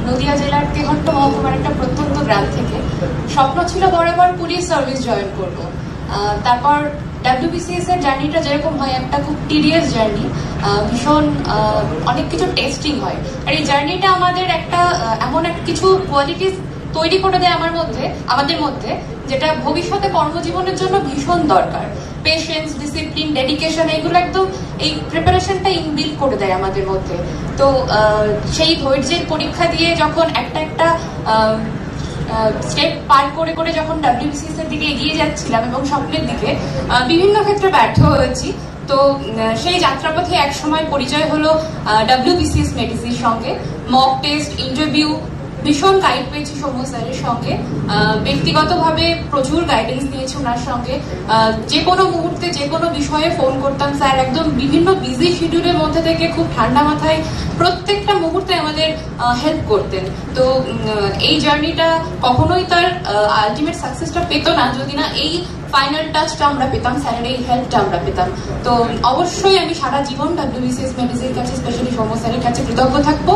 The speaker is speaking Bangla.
নদিয়া জেলার তেহট্ট মহকুমার একটা প্রত্যন্ত গ্রাম থেকে। স্বপ্ন ছিল বরাবর পুলিশ সার্ভিস জয়েন করব। তারপর WBCS এর জার্নিটা যেরকম হয়, একটা খুব টিডিয়াস জার্নি, ভীষণ অনেক কিছু টেস্টিং হয়। আর এই জার্নিটা আমাদের একটা এমন একটা কিছু কোয়ালিটিস তৈরি করে দেয় আমাদের মধ্যে, যেটা ভবিষ্যতে কর্মজীবনের জন্য ভীষণ দরকার। পেশেন্স, ডিসিপ্লিন, ডেডিকেশন, এগুলো একদম এই প্রিপারেশনটা ইনবিল্ড করে দেয় আমাদের মধ্যে। তো সেই ধৈর্যের পরীক্ষা দিয়ে যখন একটা স্টেপ পার করে করে যখন WBCS এর দিকে এগিয়ে যাচ্ছিলাম এবং স্বপ্নের দিকে, বিভিন্ন ক্ষেত্রে ব্যর্থ হয়েছি। তো সেই যাত্রাপথে এক সময় পরিচয় হলো WBCS মেডিসির সঙ্গে। মক টেস্ট, ইন্টারভিউ, ভীষণ গাইড পেয়েছি সৌম্য স্যারের সঙ্গে। ব্যক্তিগতভাবে প্রচুর গাইডেন্স নিয়েছি ওনার সঙ্গে। যে কোনো মুহূর্তে যে কোনো বিষয়ে ফোন করতাম, স্যার একদম বিভিন্ন বিজি শিডিউলের মধ্যে থেকে খুব ঠান্ডা মাথায় প্রত্যেকটা মুহূর্তে আমাদের হেল্প করতেন। তো এই জার্নিটা কখনোই তার আলটিমেট সাকসেসটা পেত না যদি না এই ফাইনাল টাচটা আমরা পেতাম, স্যারের এই হেল্পটা আমরা পেতাম। তো অবশ্যই আমি সারা জীবন WBCS মেডিসিনের কাছে, স্পেশালি সৌম্য স্যারের কাছে কৃতজ্ঞ থাকবো।